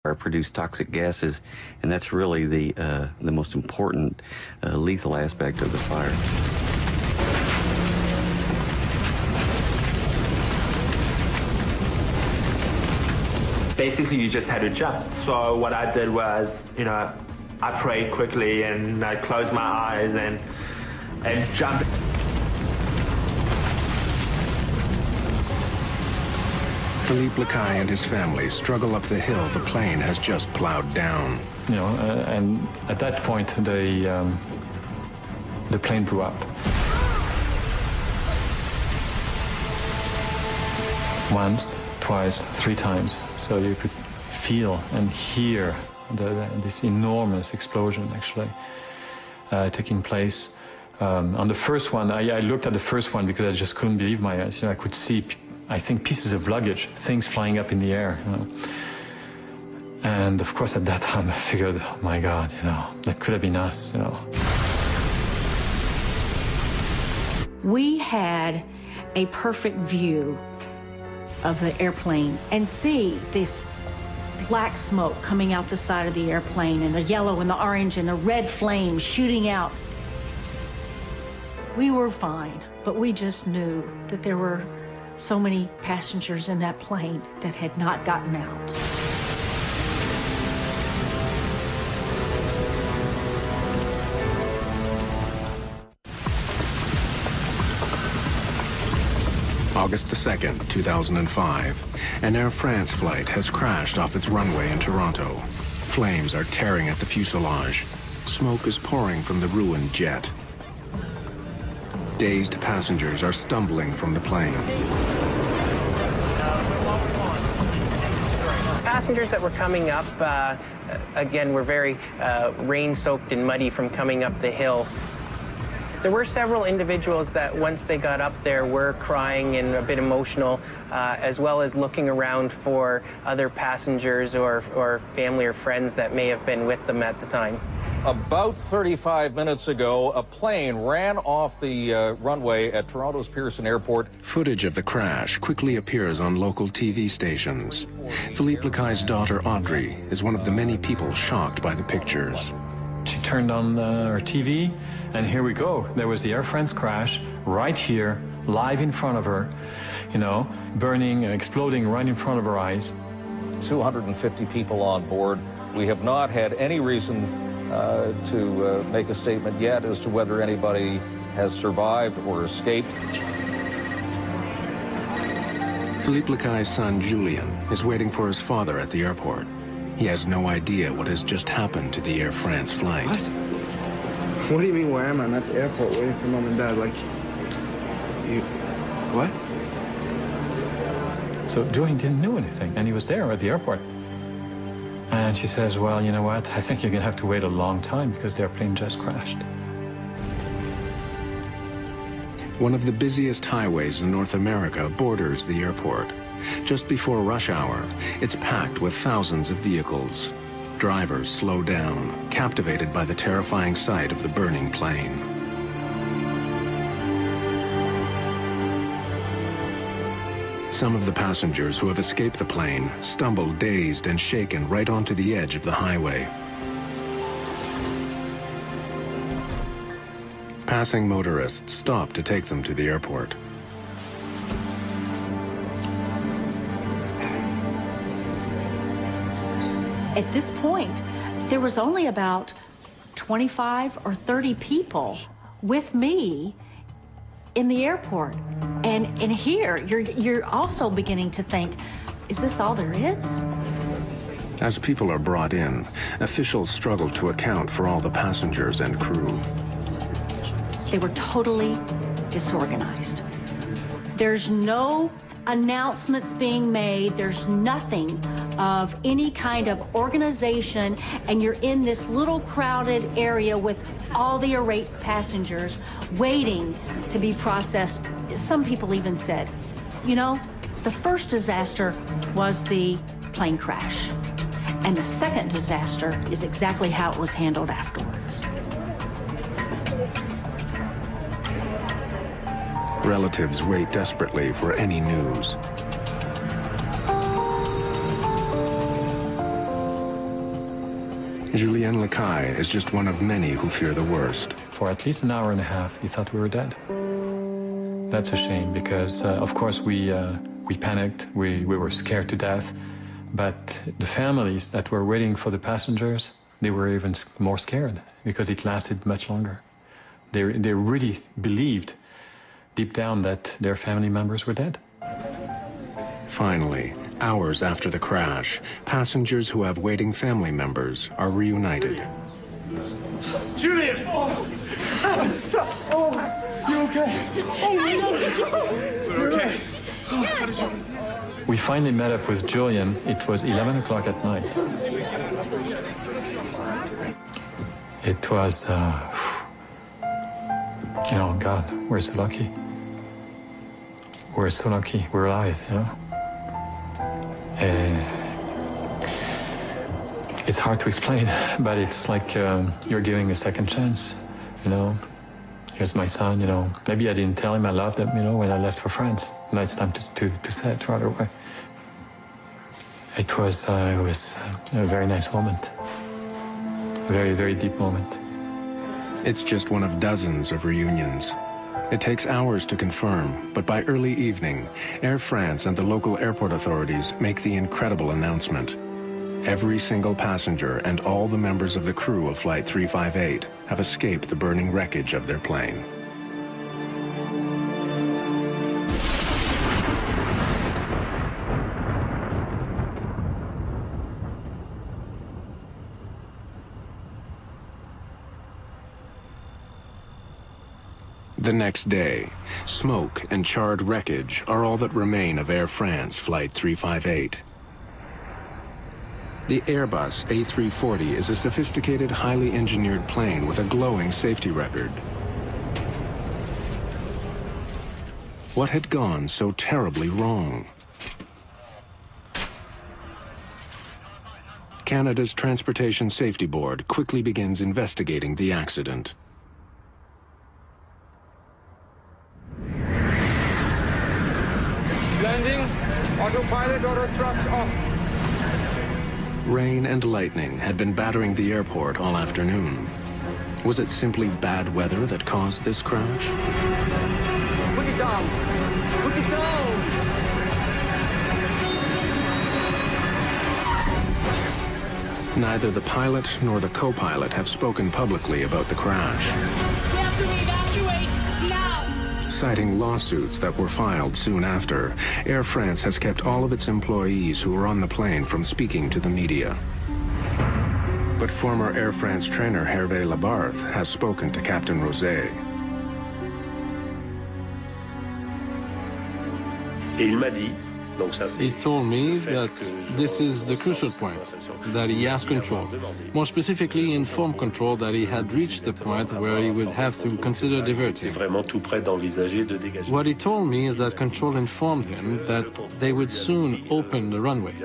produce toxic gases, and that's really the most important lethal aspect of the fire. Basically, you just had to jump. So what I did was, I prayed quickly and I closed my eyes and jumped. Philippe Lacaille and his family struggle up the hill the plane has just plowed down. And at that point, the plane blew up. Once, twice, 3 times. So you could feel and hear this enormous explosion actually taking place. On the first one, I looked at the first one because I just couldn't believe my eyes. I could see, I think, pieces of luggage, things flying up in the air. And of course, at that time, I figured, oh my God, that could have been us. We had a perfect view of the airplane and see this black smoke coming out the side of the airplane, and the yellow and the orange and the red flames shooting out. We were fine, but we just knew that there were so many passengers in that plane that had not gotten out. August the 2nd, 2005. An Air France flight has crashed off its runway in Toronto. Flames are tearing at the fuselage. Smoke is pouring from the ruined jet. Dazed passengers are stumbling from the plane. Passengers that were coming up, again, were very rain-soaked and muddy from coming up the hill. There were several individuals that once they got up there were crying and a bit emotional, as well as looking around for other passengers or family or friends that may have been with them at the time. About 35 minutes ago, a plane ran off the runway at Toronto's Pearson Airport. Footage of the crash quickly appears on local TV stations. Philippe Lacaille's daughter, Audrey, is one of the many people shocked by the pictures. She turned on her TV, and here we go. There was the Air France crash right here, live in front of her, burning, exploding right in front of her eyes. 250 people on board. We have not had any reason to make a statement yet as to whether anybody has survived or escaped. Philippe Lacaille's son, Julien, is waiting for his father at the airport. He has no idea what has just happened to the Air France flight. What? What do you mean, where am I? I'm at the airport waiting for Mom and Dad. What? So Julien didn't know anything, and he was there at the airport. And she says, well, you know what? I think you're going to have to wait a long time because the airplane just crashed. One of the busiest highways in North America borders the airport. Just before rush hour, it's packed with thousands of vehicles. Drivers slow down, captivated by the terrifying sight of the burning plane. Some of the passengers who have escaped the plane stumble dazed and shaken right onto the edge of the highway. Passing motorists stop to take them to the airport. At this point, there was only about 25 or 30 people with me in the airport. And here, you're also beginning to think, is this all there is? As people are brought in, officials struggle to account for all the passengers and crew. They were totally disorganized. There's no announcements being made. There's nothing of any kind of organization, and you're in this little crowded area with all the irate passengers waiting to be processed. Some people even said, the first disaster was the plane crash, and the second disaster is exactly how it was handled afterwards. Relatives wait desperately for any news. Julien Lacaille is just one of many who fear the worst. For at least an hour and a half, he thought we were dead. That's a shame because, of course, we panicked. We were scared to death. But the families that were waiting for the passengers, they were even more scared because it lasted much longer. They really believed deep down that their family members were dead. Finally, hours after the crash, passengers who have waiting family members are reunited. Julian! Oh, you okay? We're okay. How did you... We finally met up with Julian. It was 11 o'clock at night. It was, you know, God, we're so lucky. We're so lucky. We're alive, you know. It's hard to explain, but it's like you're giving a second chance, you know. Here's my son, you know. Maybe I didn't tell him I loved him, you know, when I left for France. Now it's time to say it right away. It was a very nice moment. A very, very deep moment. It's just one of dozens of reunions. It takes hours to confirm, but by early evening, Air France and the local airport authorities make the incredible announcement. Every single passenger and all the members of the crew of Flight 358 have escaped the burning wreckage of their plane. The next day, smoke and charred wreckage are all that remain of Air France Flight 358. The Airbus A340 is a sophisticated, highly engineered plane with a glowing safety record. What had gone so terribly wrong? Canada's Transportation Safety Board quickly begins investigating the accident. Landing, autopilot auto thrust off. Rain and lightning had been battering the airport all afternoon. Was it simply bad weather that caused this crash? Put it down! Put it down! Neither the pilot nor the co-pilot have spoken publicly about the crash. We have to evacuate now! Citing lawsuits that were filed soon after, Air France has kept all of its employees who were on the plane from speaking to the media. But former Air France trainer Hervé Labarthe has spoken to Captain Rosé. He told me that this is the crucial point, that he has control. More specifically, informed control that he had reached the point where he would have to consider diverting. What he told me is that control informed him that they would soon open the runway.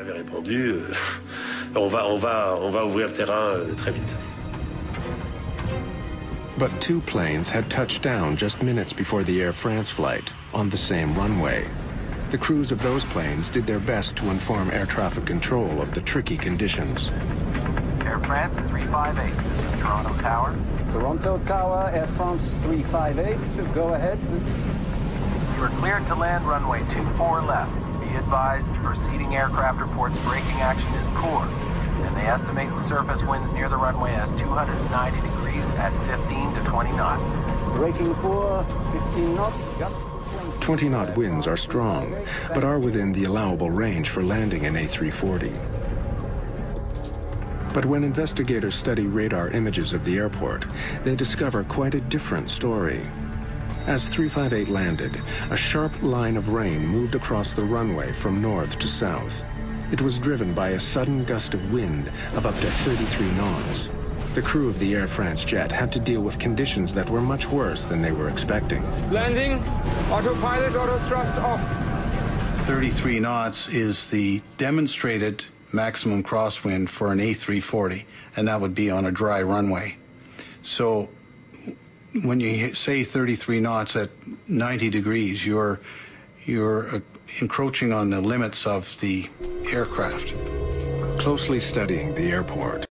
But two planes had touched down just minutes before the Air France flight on the same runway. The crews of those planes did their best to inform air traffic control of the tricky conditions. Air France 358, this is Toronto Tower. Toronto Tower, Air France 358, go ahead. You are cleared to land runway 24 left. Be advised, preceding aircraft reports braking action is poor, and they estimate the surface winds near the runway as 290 degrees at 15 to 20 knots. Braking poor, 15 knots, gust. 20-knot winds are strong, but are within the allowable range for landing an A340. But when investigators study radar images of the airport, they discover quite a different story. As 358 landed, a sharp line of rain moved across the runway from north to south. It was driven by a sudden gust of wind of up to 33 knots. The crew of the Air France jet had to deal with conditions that were much worse than they were expecting. Landing, autopilot auto thrust off. 33 knots is the demonstrated maximum crosswind for an A340, and that would be on a dry runway. So when you say 33 knots at 90 degrees, you're encroaching on the limits of the aircraft. Closely studying the airport,